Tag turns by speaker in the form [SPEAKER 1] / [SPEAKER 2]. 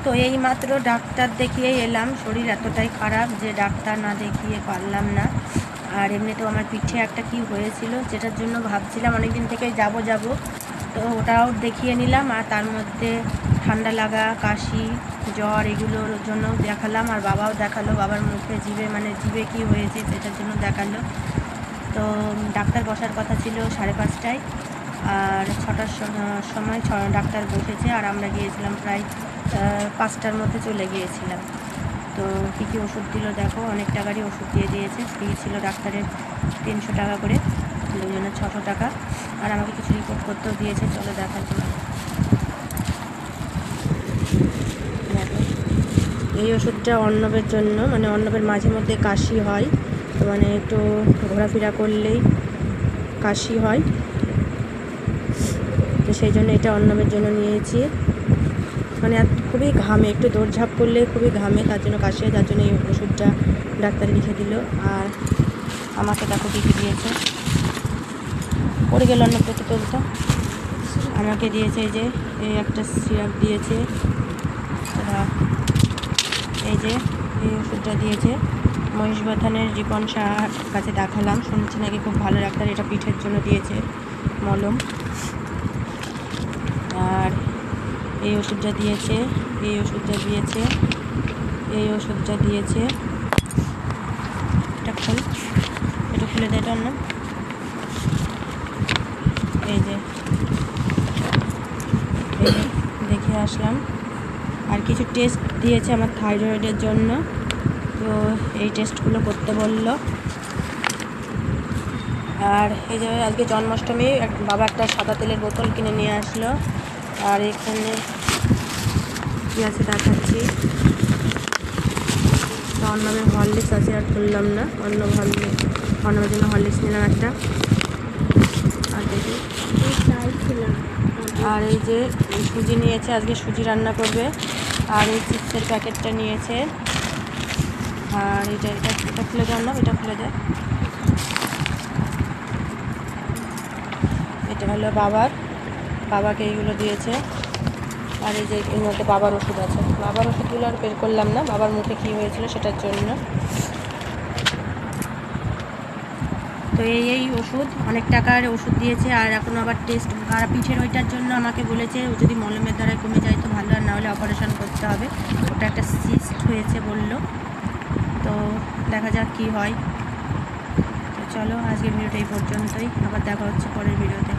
[SPEAKER 1] তো এই মাত্র ডাক্তার দেখিয়ে এলাম, শরীর এতটাই খারাপ যে ডাক্তার না দেখিয়ে পারলাম না। আর এমনিতেও আমার পিঠে একটা কি হয়েছিল, যেটার জন্য ভাবছিলাম অনেক দিন থেকেই যাব, তো ওটাও দেখিয়ে নিলাম। আর তার মধ্যে ঠান্ডা লাগা, কাশি, জ্বর এগুলোর জন্য দেখালাম। আর বাবাও দেখালো, বাবার মুখে জিভে কি হয়েছে সেটার জন্য দেখালো। তো ডাক্তার বসার কথা ছিল 5:30টায়, আর 6টার সময় ডাক্তার বসেছে। আর আমরা গিয়েছিলাম প্রায় 5টার মধ্যে চলে গিয়েছিলাম। তো কী কী ওষুধ দিল দেখো, অনেক টাকারই ওষুধ দিয়ে দিয়েছে। ফি ছিল ডাক্তারের 300 টাকা করে, দুজনের 600 টাকা। আর আমাকে কিছু রিপোর্ট করতেও দিয়েছে, চলো দেখাচ্ছি। দেখো, এই ওষুধটা অর্ণবের জন্য, অর্ণবের মাঝে মধ্যে কাশি হয়, তো একটু ঘোরাফেরা করলেই কাশি হয়, তো সেই জন্য এটা অর্ণবের জন্য নিয়েছি। খুবই ঘামে, একটু দৌড়ঝাঁপ করলে খুবই ঘামে, তার জন্য কাশি হয়, তার জন্য এই ওষুধটা ডাক্তার লিখে দিল। আর আমাকে দেখো কী কী দিয়েছে, পড়ে গেল অর্ণব তো তুলতো। আমাকে দিয়েছে এই একটা সিরাপ দিয়েছে, এই ওষুধটা দিয়েছে। মহিষবাথানের রিপন শাহর কাছে দেখালাম, শুনছি নাকি খুব ভালো ডাক্তার। এটা পিঠের জন্য দিয়েছে মলম। আর এই ওষুধটা দিয়েছে, এই ওষুধটা দিয়েছে, এই ওষুধটা দিয়েছে। এটা খুলে দেয় না, এই যে দেখে আসলাম। আর কিছু টেস্ট দিয়েছে আমার থাইরয়েডের জন্য, তো এই টেস্টগুলো করতে বলল। আর এই যে আজকে জন্মাষ্টমী, বাবা একটা সাদা তেলের বোতল কিনে নিয়ে আসলো। আর এখানে কী আছে দেখাচ্ছি, তো অর্ণবের হরলিক্স আছে, আর তুললাম না। অর্ণবের জন্য হরলিক্স নিলাম একটা। আর দেখি, আর এই যে সুজি নিয়েছে, আজকে সুজি রান্না করবে। আর এই চিপসের প্যাকেটটা নিয়েছে। আর এটা খুলে দেয় না, এটা খুলে দেয়। এটা হলো বাবাকে এইগুলো দিয়েছে। আর এই যে এর মধ্যে বাবার ওষুধ আছে, বাবার ওষুধগুলো আর বের করলাম না, বাবার মুখে কী হয়েছিল সেটার জন্য। তো এই ওষুধ অনেক টাকার ওষুধ দিয়েছে। আর এখন আবার টেস্ট, আর পিঠের ওইটার জন্য আমাকে বলেছে যদি মলমের দ্বারা কমে যায় তো ভালো, আর না হলে অপারেশন করতে হবে। ওটা একটা সিস্ট হয়েছে বললো, তো দেখা যাক কী হয়। তো চলো, আজকের ভিডিওটা এই পর্যন্তই, আবার দেখা হচ্ছে পরের ভিডিওতে।